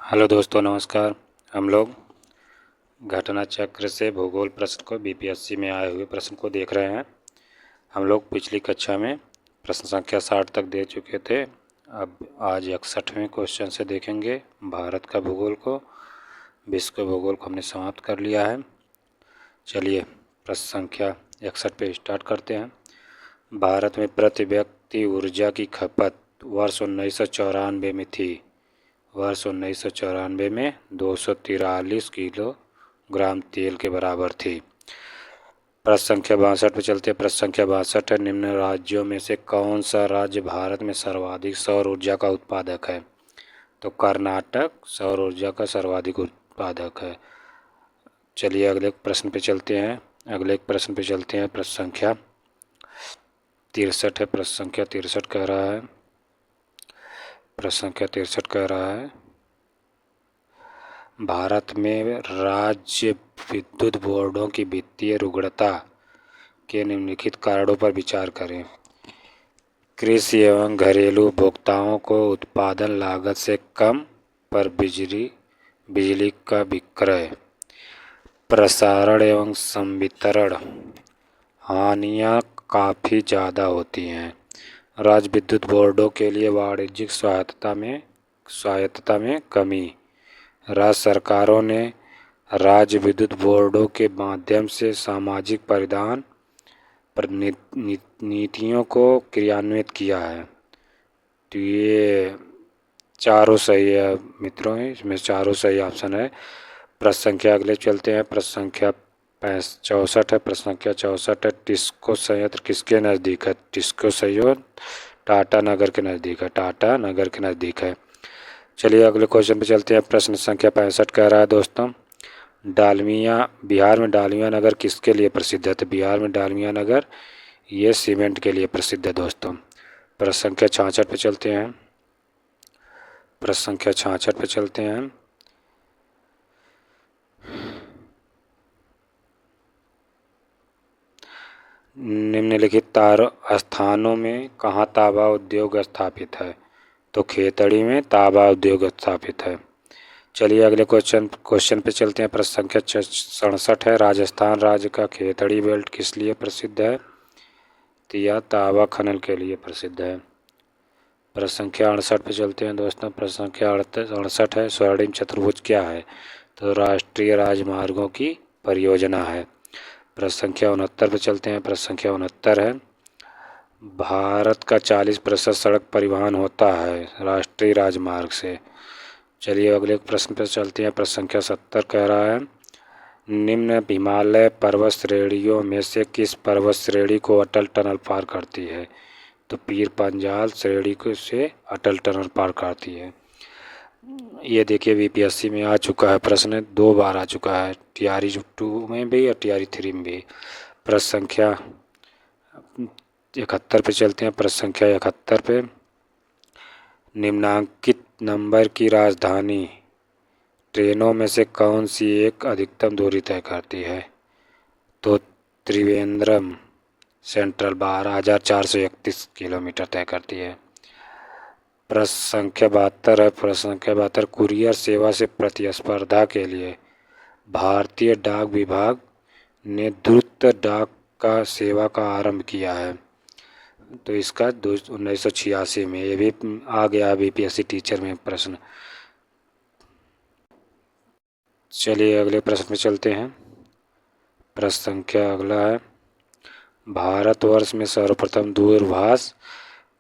Hello दोस्तों, नमस्कार। हम लोग घटना चक्र से भूगोल प्रश्न को बीपीएससी में आए हुए प्रश्न को देख रहे हैं। हम लोग पिछली कक्षा में प्रश्न संख्या 60 तक दे चुके थे। अब आज 61वें क्वेश्चन से देखेंगे। भारत का भूगोल को, विश्व के भूगोल को हमने समाप्त कर लिया है। चलिए प्रश्न संख्या 61 पे स्टार्ट करते हैं। भारत में प्रति व्यक्ति ऊर्जा की खपत वर्ष 1994 में थी। वर्ष 1994 में 243 किलोग्राम तेल के बराबर थी। प्रश्न संख्या 62 पे चलते हैं। प्रश्न संख्या 62 है, निम्न राज्यों में से कौन सा राज्य भारत में सर्वाधिक सौर ऊर्जा का उत्पादक है? तो कर्नाटक सौर ऊर्जा का सर्वाधिक उत्पादक है। चलिए अगले प्रश्न पे चलते हैं। प्रश्न संख्या 63 है। प्रश्न संख्या 63 कह रहा है भारत में राज्य विद्युत बोर्डों की वित्तीय रुग्णता के निम्नलिखित कारणों पर विचार करें। कृषि एवं घरेलू उपभोक्ताओं को उत्पादन लागत से कम पर बिजली का विक्रय, प्रसारण एवं संवितरण हानियाँ काफ़ी ज़्यादा होती हैं। राज्य विद्युत बोर्डों के लिए वाणिज्यिक स्वायत्तता में कमी। राज्य सरकारों ने राज्य विद्युत बोर्डों के माध्यम से सामाजिक परिधान पर नीतियों को क्रियान्वित किया है। तो ये चारों सही है मित्रों, इसमें चारों सही ऑप्शन है। प्रश्न संख्या अगले चलते हैं। प्रश्न संख्या 64 है। प्रश्न संख्या 64 है, टिस्को संयंत्र किसके नज़दीक है? टिस्को संयंत्र टाटा नगर के नज़दीक है। चलिए अगले क्वेश्चन पे चलते हैं। प्रश्न संख्या 65 कह रहा है दोस्तों, बिहार में डालमिया नगर किसके लिए प्रसिद्ध है? तो बिहार में डालमिया नगर ये सीमेंट के लिए प्रसिद्ध है दोस्तों। प्रश्न संख्या 66 पे चलते हैं। निम्नलिखित स्थानों में कहाँ तांबा उद्योग स्थापित है? तो खेतड़ी में तांबा उद्योग स्थापित है। चलिए अगले क्वेश्चन पे चलते हैं। प्रश्न संख्या 67 है, राजस्थान राज्य का खेतड़ी बेल्ट किस लिए प्रसिद्ध है? तो यह तांबा खनन के लिए प्रसिद्ध है। प्रश्न संख्या 68 पे चलते हैं दोस्तों। प्रश्न संख्या 68 है, स्वर्णिम चतुर्भुज क्या है? तो राष्ट्रीय राजमार्गों की परियोजना है। प्रश्न संख्या 69 पे चलते हैं। प्रश्न संख्या 69 है, भारत का 40% सड़क परिवहन होता है राष्ट्रीय राजमार्ग से। चलिए अगले प्रश्न पर चलते हैं। प्रश्न संख्या 70 कह रहा है, निम्न हिमालय पर्वत श्रेणियों में से किस पर्वत श्रेणी को अटल टनल पार करती है? तो पीर पंजाल श्रेणी को से अटल टनल पार करती है। ये देखिए बीपीएससी में आ चुका है प्रश्न, 2 बार आ चुका है, टीआरई 2 में भी और टीआरई 3 में भी। प्रश्न संख्या 71 पे चलते हैं। प्रश्न संख्या 71 पे, निम्नांकित नंबर की राजधानी ट्रेनों में से कौन सी एक अधिकतम दूरी तय करती है? तो त्रिवेंद्रम सेंट्रल 12,431 किलोमीटर तय करती है। प्रश्न संख्या 72 है। प्रश्न संख्या 72, कुरियर सेवा से प्रतिस्पर्धा के लिए भारतीय डाक विभाग ने द्रुत डाक का सेवा का आरंभ किया है। तो इसका 1986 में, ये भी आ गया बीपीएससी टीचर में प्रश्न। चलिए अगले प्रश्न में चलते हैं। प्रश्न संख्या अगला है, भारतवर्ष में सर्वप्रथम दूरभाष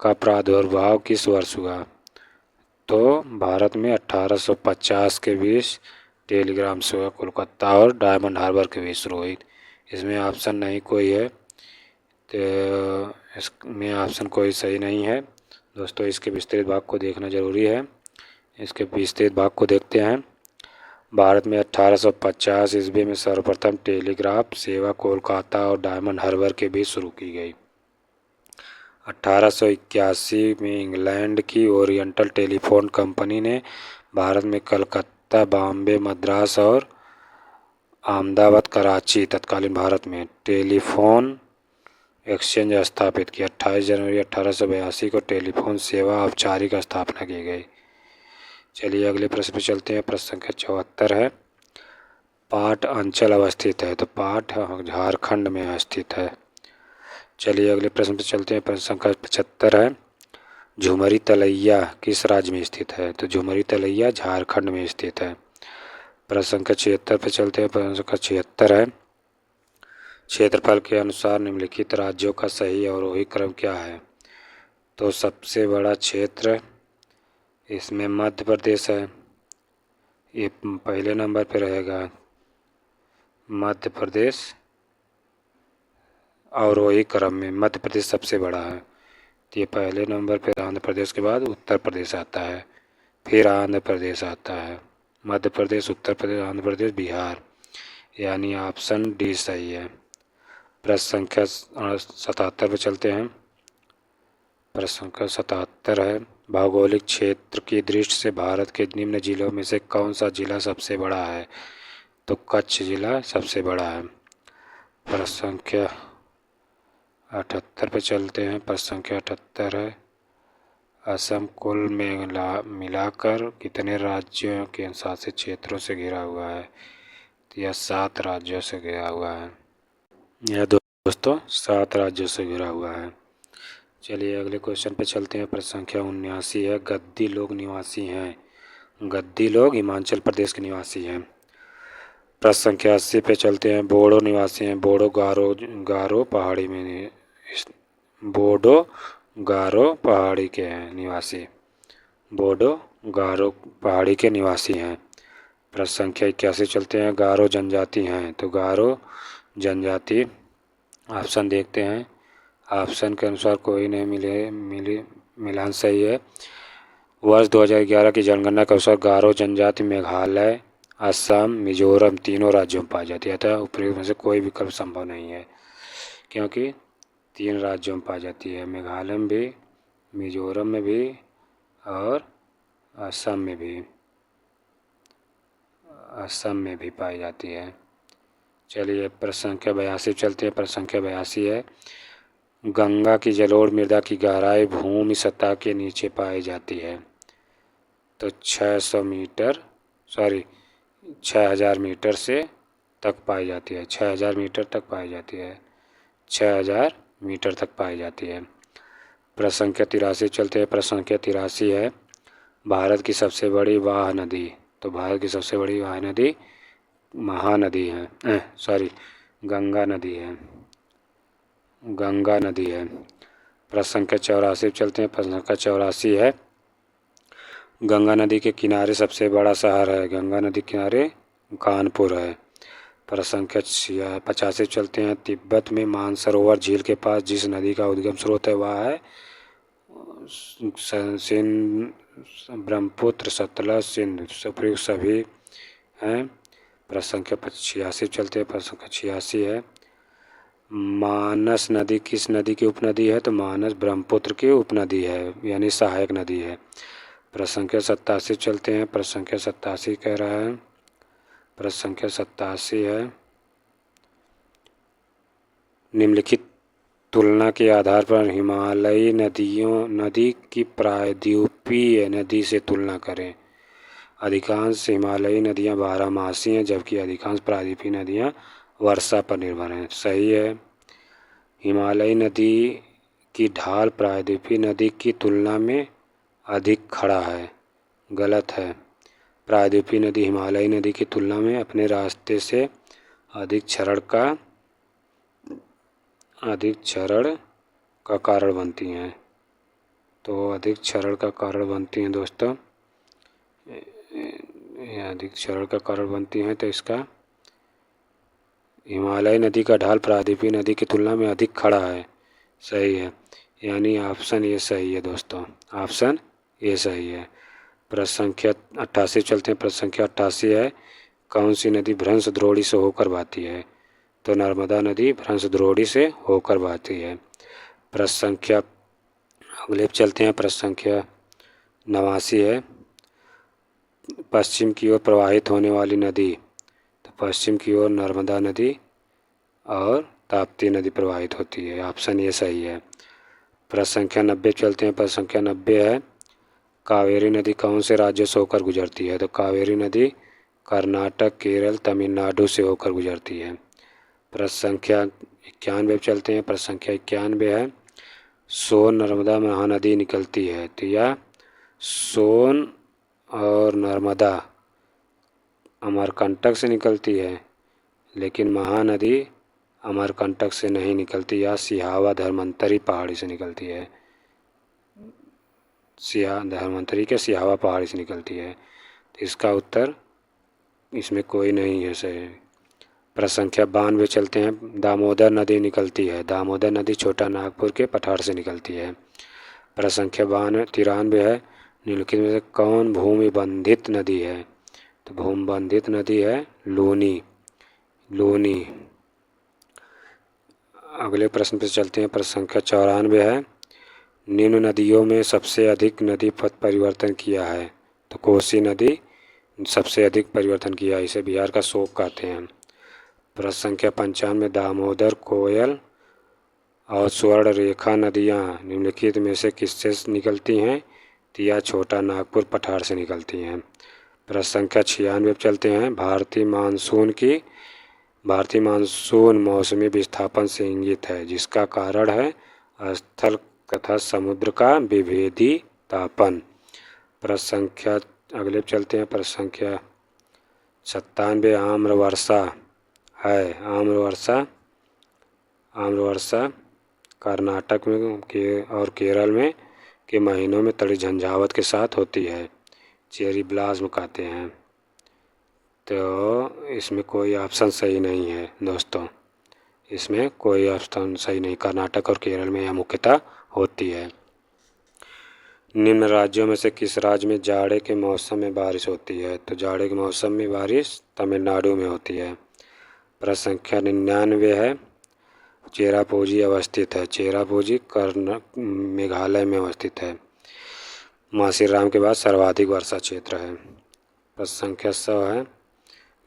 का प्रादुर्भाव किस वर्ष हुआ? तो भारत में 1850 के बीच टेलीग्राम सेवा कोलकाता और डायमंड हार्बर के बीच शुरू हुई। इसमें ऑप्शन नहीं कोई है, तो इसमें ऑप्शन कोई सही नहीं है दोस्तों। इसके विस्तृत भाग को देखना ज़रूरी है। इसके विस्तृत भाग को देखते हैं। भारत में 1850 ईस्वी में सर्वप्रथम टेलीग्राफ सेवा कोलकाता और डायमंड हार्बर के बीच शुरू की गई। 1881 में इंग्लैंड की ओरिएंटल टेलीफोन कंपनी ने भारत में कलकत्ता, बॉम्बे, मद्रास और अहमदाबाद, कराची तत्कालीन भारत में टेलीफोन एक्सचेंज स्थापित किया। 28 जनवरी 1882 को टेलीफोन सेवा औपचारिक स्थापना की गई। चलिए अगले प्रश्न पे चलते हैं। प्रश्न संख्या 74 है, पाट अंचल अवस्थित है। तो पाट झारखंड में स्थित है। चलिए अगले प्रश्न पे चलते हैं। प्रश्न संख्या 75 है, झुमरी तलैया किस राज्य में स्थित है। तो झुमरी तलैया झारखंड में स्थित है। प्रश्न संख्या 76 पे चलते हैं। प्रश्न संख्या 76 है, क्षेत्रफल के अनुसार निम्नलिखित राज्यों का सही अवरोही क्रम क्या है। तो सबसे बड़ा क्षेत्र इसमें मध्य प्रदेश है, ये पहले नंबर पे रहेगा मध्य प्रदेश। अवरोही क्रम में मध्य प्रदेश सबसे बड़ा है, तो ये पहले नंबर पे आंध्र प्रदेश के बाद उत्तर प्रदेश आता है, फिर आंध्र प्रदेश आता है, मध्य प्रदेश, उत्तर प्रदेश, आंध्र प्रदेश, बिहार, यानी ऑप्शन डी सही है। प्रश्न संख्या 77 पे चलते हैं। प्रश्न संख्या 77 है, भौगोलिक क्षेत्र की दृष्टि से भारत के निम्न जिलों में से कौन सा जिला सबसे बड़ा है। तो कच्छ जिला सबसे बड़ा है। प्रश्न संख्या 78 पे चलते हैं। प्रश्न संख्या 78 है, असम कुल मिलाकर कितने राज्यों के शासित क्षेत्रों से घिरा हुआ है। तो यह 7 राज्यों से घिरा हुआ है। यह दोस्तों 7 राज्यों से घिरा हुआ है। चलिए अगले क्वेश्चन पे चलते हैं। प्रश्न संख्या 79 है, गद्दी लोग निवासी हैं। गद्दी लोग हिमाचल प्रदेश के निवासी हैं। प्रश्न संख्या 80 पे चलते हैं, बोडो निवासी हैं। बोडो गारो पहाड़ी में बोडो गारो पहाड़ी के हैं निवासी। बोडो गारो पहाड़ी के निवासी हैं। प्रश्न संख्या 81 चलते हैं, गारो जनजाति हैं। तो गारो जनजाति ऑप्शन देखते हैं। ऑप्शन के अनुसार कोई नहीं मिलान सही है। वर्ष 2011 की जनगणना के अनुसार गारो जनजाति मेघालय, असम, मिजोरम तीनों राज्यों में पाई जाती है। अतः उपयुक्त में से कोई विकल्प संभव नहीं है, क्योंकि 3 राज्यों में पाई जाती है, मेघालय में भी, मिजोरम में भी और असम में भी पाई जाती है। चलिए प्रश्न संख्या 82 चलते हैं। प्रश्न संख्या 82 है, गंगा की जलोढ़ मृदा की गहराई भूमि सतह के नीचे पाई जाती है। तो 6000 मीटर से तक पाई जाती है। 6000 मीटर तक पाई जाती है। 6000 मीटर तक पाई जाती है। प्रश्न संख्या 83 चलते हैं। प्रश्न संख्या 83 है, भारत की सबसे बड़ी वाह नदी। तो भारत की सबसे बड़ी वाह नदी महानदी है, गंगा नदी है। गंगा नदी है। प्रश्न संख्या 84 चलते हैं। प्रश्न संख्या 84 है, गंगा नदी के किनारे सबसे बड़ा शहर है। गंगा नदी के किनारे कानपुर है। प्रश्न संख्या 85 चलते हैं। तिब्बत में मानसरोवर झील के पास जिस नदी का उद्गम स्रोत है वह है सिंध, ब्रह्मपुत्र, सतलज, सिंध, उपयुक्त सभी हैं। प्रश्न संख्या 86 चलते हैं। प्रश्न संख्या 86 है, मानस नदी किस नदी की उपनदी है। तो मानस ब्रह्मपुत्र की उपनदी है, यानी सहायक नदी है। प्रश्न संख्या 87 चलते हैं। प्रश्न संख्या 87 कह रहा है, प्रश्न संख्या 87 है, निम्नलिखित तुलना के आधार पर हिमालयी नदी की प्रायद्वीपीय नदी से तुलना करें। अधिकांश हिमालयी नदियां बारहमासी हैं, जबकि अधिकांश प्रायद्वीपीय नदियां वर्षा पर निर्भर हैं। सही है। हिमालयी नदी की ढाल प्रायद्वीपीय नदी की तुलना में अधिक खड़ा है। गलत है। प्रायद्वीपीय नदी हिमालयी नदी की तुलना में अपने रास्ते से अधिक क्षरण का कारण बनती हैं। तो अधिक क्षरण का कारण बनती हैं दोस्तों, अधिक क्षरण का कारण बनती हैं। तो इसका हिमालय नदी का ढाल प्रायद्वीपीय नदी की तुलना में अधिक खड़ा है। सही है, यानी ऑप्शन ये सही है दोस्तों, ऑप्शन ये सही है। प्रश्न संख्या 88 चलते हैं। प्रश्न संख्या 88 है, कौन सी नदी भ्रंश द्रोणी से होकर बहती है। तो नर्मदा नदी भ्रंश द्रोणी से होकर बहती है। प्रश्न संख्या अगले चलते हैं। प्रश्न संख्या 89 है, पश्चिम की ओर प्रवाहित होने वाली नदी। तो पश्चिम की ओर नर्मदा नदी और ताप्ती नदी प्रवाहित होती है। ऑप्शन ये सही है। प्रश्न संख्या 90 चलते हैं। प्रश्न संख्या 90 है, कावेरी नदी कौन से राज्यों से होकर गुजरती है? तो कावेरी नदी कर्नाटक, केरल, तमिलनाडु से होकर गुजरती है। प्रश्न संख्या 91 पे चलते हैं। प्रश्न संख्या 91 है, सोन नर्मदा महानदी निकलती है, तो यह सोन और नर्मदा अमरकंटक से निकलती है, लेकिन महानदी अमरकंटक से नहीं निकलती, यह सिहावा धर्मांतरी पहाड़ी से निकलती है। धर्मांतरी के सिहावा पहाड़ी से निकलती है, तो इसका उत्तर इसमें कोई नहीं है सही। प्रश्न संख्या 92 चलते हैं। दामोदर नदी निकलती है, दामोदर नदी छोटा नागपुर के पठार से निकलती है। प्रश्न संख्या 93 है, निम्नलिखित में से कौन भूमि बंधित नदी है? तो भूमि बंधित नदी है लूनी। अगले प्रश्न पर चलते हैं। प्रश्न संख्या 94 है, निम्न नदियों में सबसे अधिक नदी पथ परिवर्तन किया है? तो कोसी नदी सबसे अधिक परिवर्तन किया, इसे बिहार का शोक कहते हैं। प्रश्न संख्या 95, दामोदर, कोयल और स्वर्ण रेखा नदियाँ निम्नलिखित में से किससे निकलती हैं? तो यह छोटा नागपुर पठार से निकलती हैं। प्रश्न संख्या 96 पर चलते हैं। भारतीय मानसून मौसमी विस्थापन से इंगित है, जिसका कारण है स्थल तथा समुद्र का विभेदी तापन। प्रश्न संख्या अगले चलते हैं। प्रश्न संख्या 97, आम्रवर्षा है। आम्रवर्षा कर्नाटक में और केरल में के महीनों में तड़ी झंझावत के साथ होती है, चेरी ब्लाज्म कहते हैं। तो इसमें कोई ऑप्शन सही नहीं है दोस्तों, इसमें कोई ऑप्शन सही नहीं। कर्नाटक और केरल में यह मुख्यतः होती है। निम्न राज्यों में से किस राज्य में जाड़े के मौसम में बारिश होती है? तो जाड़े के मौसम में बारिश तमिलनाडु में होती है। प्रश्न संख्या 99 है, चेरापूंजी अवस्थित है। चेरापूंजी मेघालय में अवस्थित है। मासीराम के बाद सर्वाधिक वर्षा क्षेत्र है। प्रश्न संख्या 100 है,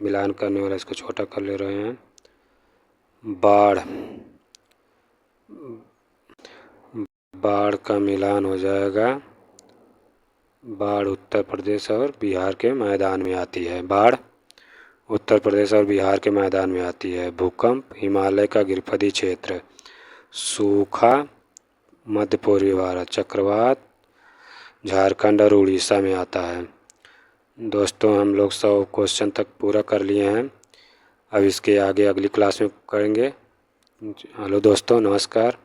मिलान करने वाला इसको छोटा कर ले रहे हैं। बाढ़ का मिलान हो जाएगा। बाढ़ उत्तर प्रदेश और बिहार के मैदान में आती है। बाढ़ उत्तर प्रदेश और बिहार के मैदान में आती है। भूकंप हिमालय का गिरिपदी क्षेत्र। सूखा मध्य पूर्वी भारत। चक्रवात झारखंड और उड़ीसा में आता है। दोस्तों हम लोग 100 क्वेश्चन तक पूरा कर लिए हैं, अब इसके आगे अगली क्लास में करेंगे। हेलो दोस्तों, नमस्कार।